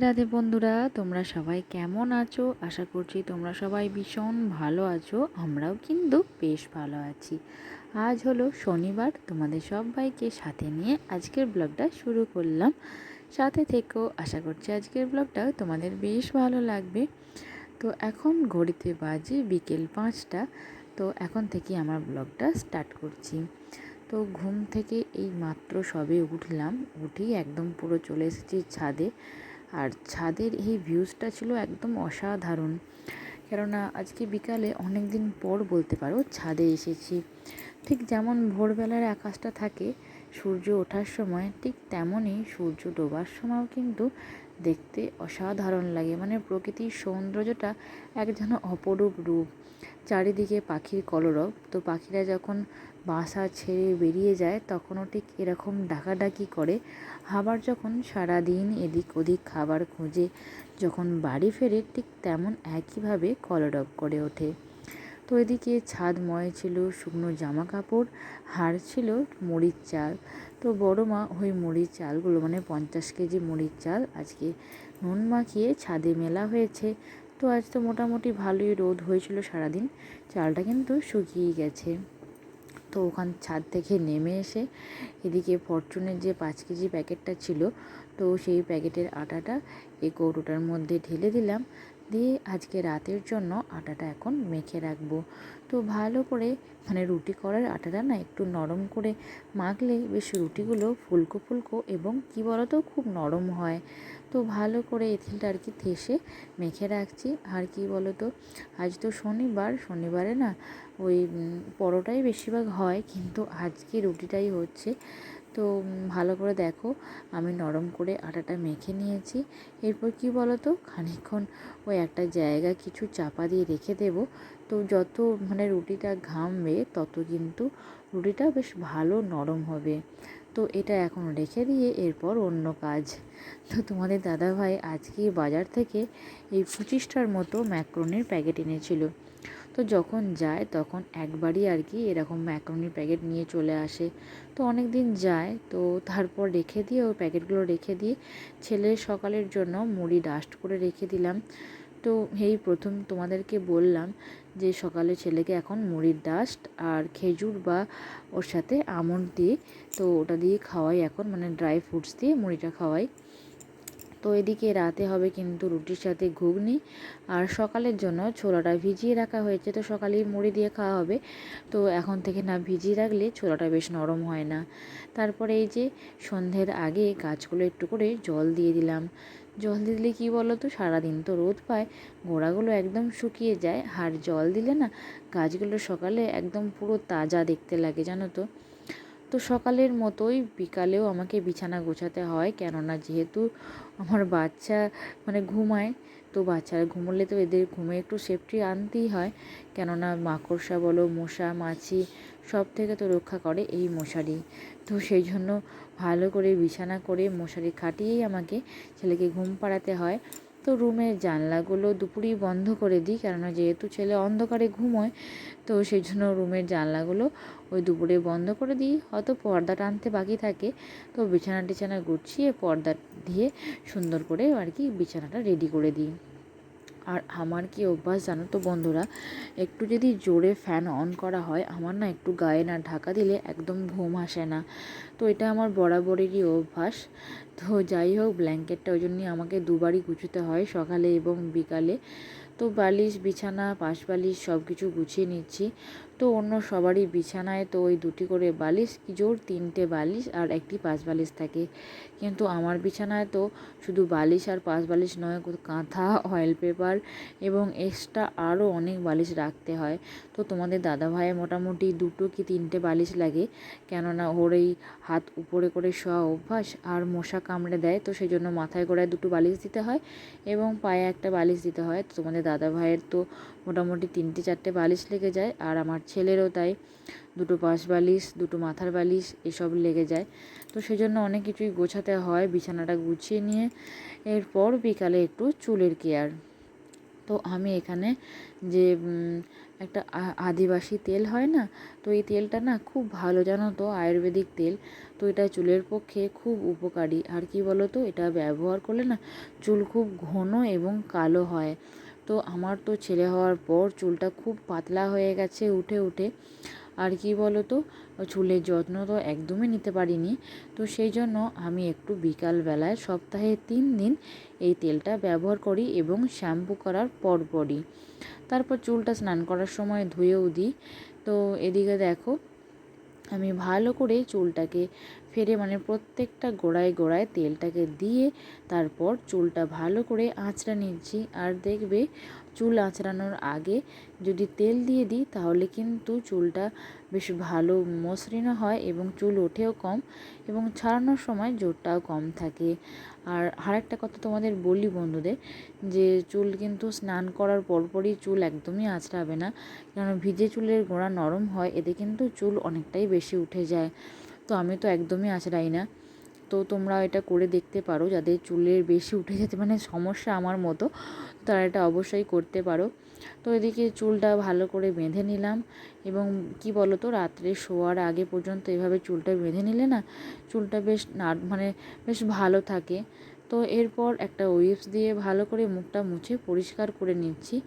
রাধে বন্ধুরা, তোমরা সবাই কেমন আছো? আশা করছি তোমরা সবাই ভীষণ ভালো আছো। আমরাও কিন্তু বেশ ভালো আছি। আজ হলো শনিবার, তোমাদের সবাইকে সাথে নিয়ে আজকের ব্লগটা শুরু করলাম। সাথে থেকেও আশা করছি আজকের ব্লগটাও তোমাদের বেশ ভালো লাগবে। তো এখন ঘড়িতে বাজে বিকেল 5টা। তো এখন থেকে আমার ব্লগটা স্টার্ট করছি। তো ঘুম থেকে এই মাত্র সবে উঠলাম, উঠেই একদম পুরো চলে এসেছি ছাদে। আর ছাদের এই ভিউজটা ছিল একদম অসাধারণ, কেননা আজকে বিকালে অনেক দিন পর বলতে পারো ছাদে এসেছি। ঠিক যেমন ভোরবেলার আকাশটা থাকে সূর্য ওঠার সময়, ঠিক তেমনই সূর্য ডোবার সময়ও কিন্তু দেখতে অসাধারণ লাগে। মানে প্রকৃতির সৌন্দর্যটা এক যেন অপরূপ রূপ। চারিদিকে পাখির কলরব। তো পাখিরা যখন বাসা ছেড়ে বেরিয়ে যায় তখনও ঠিক এরকম ডাকাডাকি করে। আবার যখন সারাদিন এদিক ওদিক খাবার খুঁজে যখন বাড়ি ফেরে ঠিক তেমন একইভাবে কলরব করে ওঠে। তো এদিকে ছাদময় ছিল শুকনো জামা কাপড়, হাড় ছিল মুড়ির চাল। তো বড় মা ওই মুড়ির চালগুলো, মানে 50 কেজি মুড়ির চাল আজকে নুন মাখিয়ে ছাদে মেলা হয়েছে। তো আজ তো মোটামুটি ভালোই রোদ হয়েছিল সারাদিন, চালটা কিন্তু শুকিয়ে গেছে। তো ওখান ছাদ থেকে নেমে এসে এদিকে ফরচুনের যে 5 কেজি প্যাকেটটা ছিল, তো সেই প্যাকেটের আটাটা এই কৌটোটার মধ্যে ঢেলে দিলাম। দিয়ে আজকে রাতের জন্য আটাটা এখন মেখে রাখবো। তো ভালো করে, মানে রুটি করার আটাটা না একটু নরম করে মাখলে বেশ রুটিগুলো ফুলকো ফুলকো এবং কি বলতো খুব নরম হয়। তো ভালো করে এথিলটা আর কি থেসে মেখে রাখছি। আর কি বলতো, আজ তো শনিবার, শনিবারে না ওই পরোটাই বেশিরভাগ হয়, কিন্তু আজকে রুটিটাই হচ্ছে। তো ভালো করে দেখো, আমি নরম করে আটাটা মেখে নিয়েছি। এরপর কি বলো তো, খানিকক্ষণ ওই একটা জায়গা কিছু চাপা দিয়ে রেখে দেব। তো যত মানে রুটিটা ঘামবে তত কিন্তু রুটিটা বেশ ভালো নরম হবে। তো এটা এখন রেখে দিয়ে এরপর অন্য কাজ। তো তোমাদের দাদাভাই আজকে বাজার থেকে এই 25টার মতো ম্যাক্রোনির প্যাকেট এনেছিল। তো যখন যায় তখন একবারই আর কি এরকম ম্যাকারনির প্যাকেট নিয়ে চলে আসে। তো অনেক দিন যায়, তো তারপর রেখে দিয়ে ওই প্যাকেটগুলো রেখে দিয়ে ছেলের সকালের জন্য মুড়ি ডাস্ট করে রেখে দিলাম। তো এই প্রথম তোমাদেরকে বললাম যে সকালে ছেলেকে এখন মুড়ির ডাস্ট আর খেজুর বা ওর সাথে আমন্ড দিয়ে, তো ওটা দিয়ে খাওয়াই এখন, মানে ড্রাই ফ্রুটস দিয়ে মুড়িটা খাওয়াই। তো এদিকে রাতে হবে কিন্তু রুটির সাথে ঘুগনি, আর সকালের জন্য ছোলাটা ভিজিয়ে রাখা হয়েছে। তো সকালেই মুড়ি দিয়ে খাওয়া হবে, তো এখন থেকে না ভিজিয়ে রাখলে ছোলাটা বেশ নরম হয় না। তারপরে এই যে সন্ধ্যের আগে গাছগুলো একটু করে জল দিয়ে দিলাম। জল দিলে কী বলো তো, সারাদিন তো রোদ পায়, গোড়াগুলো একদম শুকিয়ে যায়। আর জল দিলে না গাছগুলো সকালে একদম পুরো তাজা দেখতে লাগে, জানো তো। তো সকালের মতোই বিকালেও আমাকে বিছানা গোছাতে হয়, কেননা যেহেতু আমার বাচ্চা মানে ঘুমায়। তো বাচ্চারা ঘুমোলে তো এদের ঘুমে একটু সেফটি আনতেই হয়, কেননা মাকড়সা বলো, মশা মাছি সব থেকে তো রক্ষা করে এই মশারি। তো সেই জন্য ভালো করে বিছানা করে মশারি খাটিয়েই আমাকে ছেলেকে ঘুম পাড়াতে হয়। তো রুমের জানলাগুলো দুপুরেই বন্ধ করে দিই, কেননা যেহেতু ছেলে অন্ধকারে ঘুমোয়। তো সেই জন্য রুমের জানলাগুলো ওই দুপুরে বন্ধ করে দিই। হয়তো পর্দা টানতে বাকি থাকে, তো বিছানা টিছানা গুছিয়ে পর্দা দিয়ে সুন্দর করে আর কি বিছানাটা রেডি করে দিই। আর আমার কি অভ্যাস জানো তো বন্ধুরা, একটু যদি জোরে ফ্যান অন করা হয় আমার না একটু গায়ে না ঢাকা দিলে একদম ঘুম আসে না। তো এটা আমার বরাবরেরই অভ্যাস। তো যাই হোক, ব্ল্যাঙ্কেটটা ওই জন্যই আমাকে দুবারই গুছোতে হয়, সকালে এবং বিকালে। তো বালিশ বিছানা পাশ বালিশ সব কিছু গুছিয়ে নিচ্ছি। তো অন্য সবারই বিছানায় তো ওই 2টি করে বালিশ, কি জোর 3টে বালিশ আর একটি পাশ বালিশ থাকে, কিন্তু আমার বিছানায় তো শুধু বালিশ আর পাশ বালিশ নয়, কাঁথা, অয়েল পেপার এবং এক্সট্রা আরও অনেক বালিশ রাখতে হয়। তো তোমাদের দাদাভাইয়ের মোটামুটি 2 কি 3টে বালিশ লাগে, কেননা ওর এই হাত উপরে করে শোয়া অভ্যাস আর মশা কামড়ে দেয়। তো সেই জন্য মাথায় গোড়ায় 2টো বালিশ দিতে হয় এবং পায়ে একটা বালিশ দিতে হয়। তো তোমাদের দাদাভাইয়ের তো মোটামুটি 3টে 4টে বালিশ লেগে যায়, আর আমার ছেলেরও তাই 2টো পাশ বালিশ, 2টো মাথার বালিশ এসব লেগে যায়। তো সেই জন্য অনেক কিছুই গোছাতে হয়। বিছানাটা গুছিয়ে নিয়ে এরপর বিকালে একটু চুলের কেয়ার। তো আমি এখানে যে একটা আদিবাসী তেল হয় না, তো এই তেলটা না খুব ভালো, জানো তো, আয়ুর্বেদিক তেল। তো এটা চুলের পক্ষে খুব উপকারী। আর কি বলো তো, এটা ব্যবহার করলে না চুল খুব ঘন এবং কালো হয়। তো আমার তো ছেলে হওয়ার পর চুলটা খুব পাতলা হয়ে গেছে উঠে উঠে। আর কি বলো তো, চুলের যত্ন তো একদমই নিতে পারিনি। তো সেই জন্য আমি একটু বিকালবেলায় সপ্তাহে 3 দিন এই তেলটা ব্যবহার করি এবং শ্যাম্পু করার পরপরই। তারপর চুলটা স্নান করার সময় ধুয়েও দিই। তো এদিকে দেখো, আমি ভালো করে চুলটাকে ফেরে মানে প্রত্যেকটা গোড়ায় গোড়ায় তেলটাকে দিয়ে তারপর চুলটা ভালো করে আঁচড়া নিচ্ছি। আর দেখবে, চুল আঁচড়ানোর আগে যদি তেল দিয়ে দিই তাহলে কিন্তু চুলটা বেশ ভালো মসৃণও হয় এবং চুল ওঠেও কম এবং ছাড়ানোর সময় জোরটাও কম থাকে। আর আরেকটা কথা তোমাদের বলি বন্ধুদের, যে চুল কিন্তু স্নান করার পরপরই চুল একদমই আঁচড়াবে না, কারণ ভিজে চুলের গোড়া নরম হয়, এতে কিন্তু চুল অনেকটাই বেশি উঠে যায়। তো আমি তো একদমই আঁচড়াই না। তো তোমরা এটা করে দেখতে পারো, যাদের চুলের বেশি উঠে যেতে মানে সমস্যা আমার মতো, তারা এটা অবশ্যই করতে পারো। তো এদিকে চুলটা ভালো করে বেঁধে নিলাম এবং কি বলো তো, রাত্রে শোয়ার আগে পর্যন্ত এভাবে চুলটা বেঁধে নিলে না চুলটা বেশ মানে বেশ ভালো থাকে। তো এরপর একটা উইপস দিয়ে ভালো করে মুখটা মুছে পরিষ্কার করে নিচ্ছি।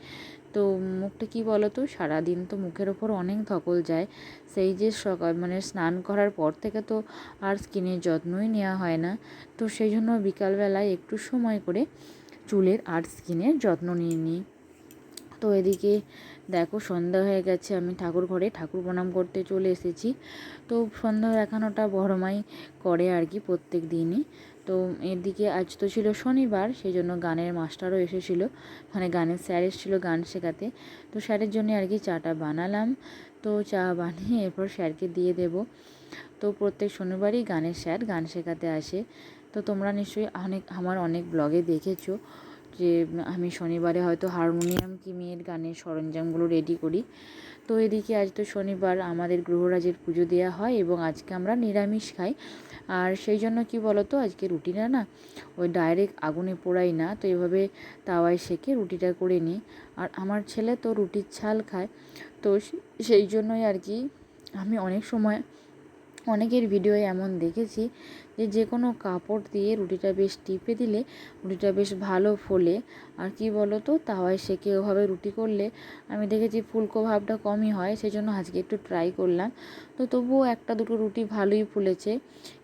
তো মুখটা কি বলো তো, সারাদিন তো মুখের ওপর অনেক ধকল যায়, সেই যে সকাল মানে স্নান করার পর থেকে তো আর স্কিনের যত্নই নেওয়া হয় না। তো সেই জন্য বিকালবেলায় একটু সময় করে চুলের আর স্কিনের যত্ন নিয়ে নিই। তো এদিকে দেখো, সন্ধ্যা হয়ে গেছে, আমি ঠাকুর ঘরে ঠাকুর প্রণাম করতে চলে এসেছি। তো সন্ধ্যা দেখানোটা বড়মাই করে আর কি প্রত্যেক দিনই। তো এদিকে আজ তো ছিল শনিবার, সেই জন্য গানের মাস্টারও এসেছিলো, মানে গানের স্যার এসেছিলো গান শেখাতে। তো স্যারের জন্য আর কি চাটা বানালাম। তো চা বানিয়ে এরপর স্যারকে দিয়ে দেব। তো প্রত্যেক শনিবারই গানের স্যার গান শেখাতে আসে। তো তোমরা নিশ্চয়ই আমার অনেক ব্লগে দেখেছো যে আমি শনিবারে হয়তো হারমোনিয়াম কি মেয়ের গানের সরঞ্জামগুলো রেডি করি। তো এদিকে আজ তো শনিবার, আমাদের গ্রহরাজের পুজো দেওয়া হয় এবং আজকে আমরা নিরামিষ খাই। আর সেই জন্য কি বলো তো, আজকে রুটিটা না ওই ডাইরেক্ট আগুনে পোড়াই না, তো এভাবে তাওয়ায় সেঁকে রুটিটা করে নিই। আর আমার ছেলে তো রুটির ছাল খায়, তো সেই জন্যই আর কি আমি অনেক সময় অনেকের ভিডিওয়ে এমন দেখেছি যে যে কোনো কাপড় দিয়ে রুটিটা বেশ টিপে দিলে রুটিটা বেশ ভালো ফোলে। আর কি বলো তো, তাওয়ায় সেঁকে ওভাবে রুটি করলে আমি দেখেছি ফুলকো ভাবটা কমই হয়, সেই জন্য আজকে একটু ট্রাই করলাম। তো তবুও একটা দুটো রুটি ভালোই ফুলেছে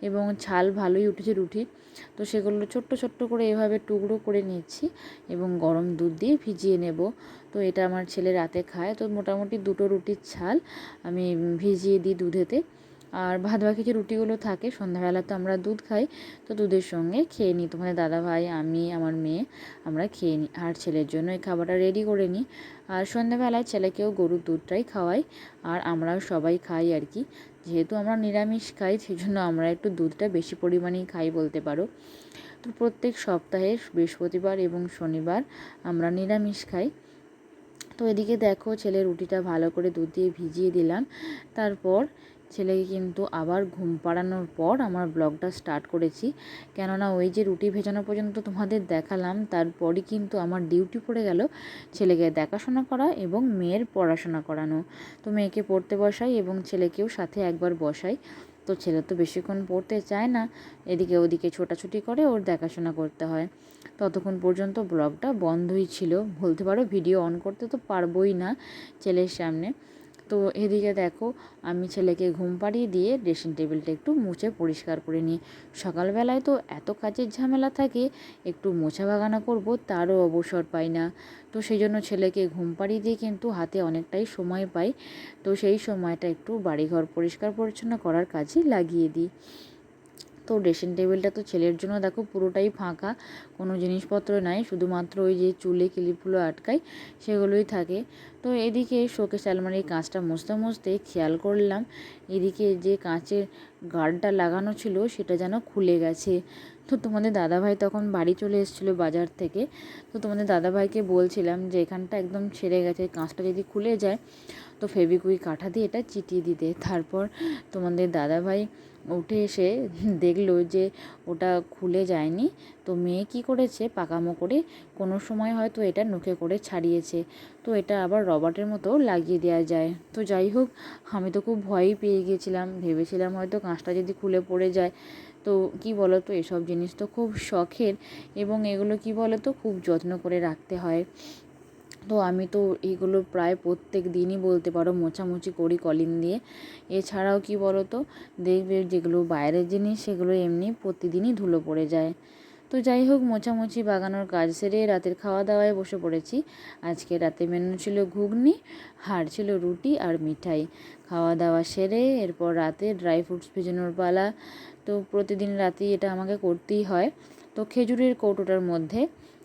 এবং ছাল ভালোই উঠেছে রুটির। তো সেগুলো ছোট্ট ছোট্ট করে এভাবে টুকরো করে নিচ্ছি এবং গরম দুধ দিয়ে ভিজিয়ে নেব। তো এটা আমার ছেলে রাতে খায়। তো মোটামুটি দুটো রুটির ছাল আমি ভিজিয়ে দিই দুধেতে। আর বাকি যে রুটিগুলো থাকে সন্ধ্যাবেলা তো আমরা দুধ খাই, তো দুধের সঙ্গে খেয়ে নিই, তোমাদের দাদাভাই, আমি, আমার মেয়ে, আমরা খেয়ে নিই। আর ছেলের জন্য এই খাবারটা রেডি করে নিই। আর সন্ধ্যাবেলায় ছেলেকেও গরুর দুধটাই খাওয়াই, আর আমরাও সবাই খাই আর কি। যেহেতু আমরা নিরামিষ খাই, সেই জন্য আমরা একটু দুধটা বেশি পরিমাণেই খাই বলতে পারো। তো প্রত্যেক সপ্তাহে বৃহস্পতিবার এবং শনিবার আমরা নিরামিষ খাই। তো এদিকে দেখো, ছেলের রুটিটা ভালো করে দুধ দিয়ে ভিজিয়ে দিলাম। তারপর ছেলেকে কিন্তু আবার ঘুম পাড়ানোর পর আমার ব্লগটা স্টার্ট করেছি, কেননা ওই যে রুটি ভেজানো পর্যন্ত তোমাদের দেখালাম, তারপরই কিন্তু আমার ডিউটি পড়ে গেল ছেলেকে দেখাশোনা করা এবং মেয়ের পড়াশোনা করানো। তো মেয়েকে পড়তে বসাই এবং ছেলেকেও সাথে একবার বসাই। তো ছেলে তো বেশিক্ষণ পড়তে চায় না, এদিকে ওদিকে ছোটাছুটি করে, ওর দেখাশোনা করতে হয়। ততক্ষণ পর্যন্ত ব্লগটা বন্ধই ছিল বলতে পারো, ভিডিও অন করতে তো পারবোই না ছেলের সামনে। তো এদিকে দেখো, আমি ছেলেকে ঘুম পাড়িয়ে দিয়ে ড্রেসিং টেবিলটা একটু মুছে পরিষ্কার করে নিই। সকালবেলায় তো এত কাজের ঝামেলা থাকে, একটু মোছা বাগানা করব তারও অবসর পাই না। তো সেই জন্য ছেলেকে ঘুম পাড়িয়ে দিয়ে কিন্তু হাতে অনেকটাই সময় পাই। তো সেই সময়টা একটু বাড়িঘর পরিষ্কার পরিচ্ছন্ন করার কাজে লাগিয়ে দিই। তো ড্রেসিং টেবিলটা তো ছেলের জন্য দেখো পুরোটাই ফাঁকা, কোনো জিনিসপত্র নাই, শুধুমাত্র ওই যে চুলে ক্লিপগুলো আটকায় সেগুলোই থাকে। তো এদিকে শোকেস আলমারির কাঁচটা মুছতে মুছতে খেয়াল করলাম এদিকে যে কাঁচের গার্ডটা লাগানো ছিল সেটা যেন খুলে গেছে। তো তোমাদের দাদাভাই তখন বাড়ি চলে এসেছিলো বাজার থেকে। তো তোমাদের দাদাভাইকে বলছিলাম যে এখানটা একদম ছেড়ে গেছে, কাঁচটা যদি খুলে যায় তো ফেভিকুইক কাঁটা দিয়ে এটা চিটিয়ে দিতে। তারপর তোমাদের দাদাভাই উঠে এসে দেখলো যে ওটা খুলে যায়নি। তো মেয়ে কী করেছে, পাকামো করে কোনো সময় হয়তো এটা নুখে করে ছাড়িয়েছে। তো এটা আবার রবারের মতো লাগিয়ে দেওয়া যায়। তো যাই হোক, আমি তো খুব ভয়ই পেয়ে গিয়েছিলাম, ভেবেছিলাম হয়তো কাঁচটা যদি খুলে পড়ে যায়। তো কি বলো তো, এসব জিনিস তো খুব শখের এবং এগুলো কি বলো তো খুব যত্ন করে রাখতে হয়। তো আমি তো এইগুলো প্রায় প্রত্যেক দিনই বলতে পারো মোছামুছি করি কলিন দিয়ে। এছাড়াও কি বলো তো, দেখবে যেগুলো বাইরের জিনিস সেগুলো এমনি প্রতিদিনই ধুলো পড়ে যায়। তো যাই হোক, মোছামুছি বাগানোর কাজ সেরে রাতের খাওয়া দাওয়ায় বসে পড়েছি। আজকে রাতে মেনু ছিল ঘুগনি, আর ছিল রুটি আর মিঠাই। খাওয়া দাওয়া সেরে এরপর রাতে ড্রাই ফ্রুটস ভেজানোর পালা। তো প্রতিদিন রাতেই এটা আমাকে করতেই হয়। তো খেজুরের কৌটোটার মধ্যে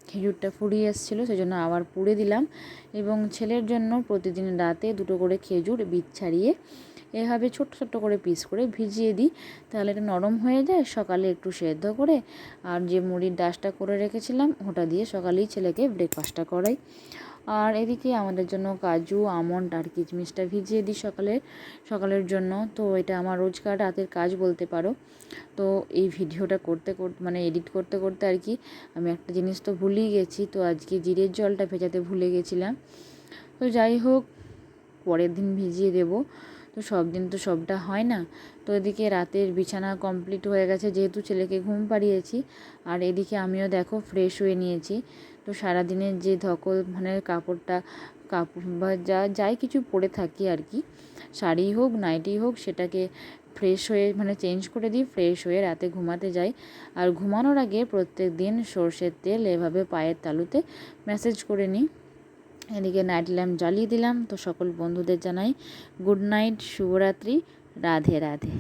খেজুরটা ফুরিয়ে এসেছিলো, সেজন্য আবার পুড়ে দিলাম এবং ছেলের জন্য প্রতিদিন রাতে 2টো করে খেজুর বীজ ছাড়িয়ে এভাবে ছোট্ট ছোট্ট করে পিস করে ভিজিয়ে দিই। তাহলে এটা নরম হয়ে যায়, সকালে একটু সেদ্ধ করে আর যে মুড়ির ডাঁশটা করে রেখেছিলাম ওটা দিয়ে সকালেই ছেলেকে ব্রেকফাস্টটা করাই। আর এদিকে আমাদের জন্য কাজু, আমন্ড আর কিশমিশটা ভিজিয়ে দিই সকালের জন্য। তো এটা আমার রোজকার রাতের কাজ বলতে পারো। তো এই ভিডিওটা করতে করতে মানে এডিট করতে করতে আর কি আমি একটা জিনিস তো ভুলেই গেছি। তো আজকে জিরের জলটা ভেজাতে ভুলে গেছিলাম। তো যাই হোক, পরের দিন ভিজিয়ে দেবো। তো সব দিন তো সবটা হয় না। তো এদিকে রাতের বিছানা কমপ্লিট হয়ে গেছে, যেহেতু ছেলেকে ঘুম পাড়িয়েছি। আর এদিকে আমিও দেখো ফ্রেশ হয়ে নিয়েছি। তো সারাদিনের যে ধকল মানে কাপড় বা যাই কিছু পরে থাকি আর কি, শাড়ি হোক নাইটি হোক, সেটাকে ফ্রেশ হয়ে মানে চেঞ্জ করে দিই, ফ্রেশ হয়ে রাতে ঘুমাতে যাই। আর ঘুমানোর আগে প্রত্যেক দিন সর্ষের তেল এভাবে পায়ের তালুতে ম্যাসেজ করে নিই। এদিকে নাইট ল্যাম্প জ্বালিয়ে দিলাম। তো সকল বন্ধুদের জানাই গুড নাইট, শুভরাত্রি, রাধে রাধে।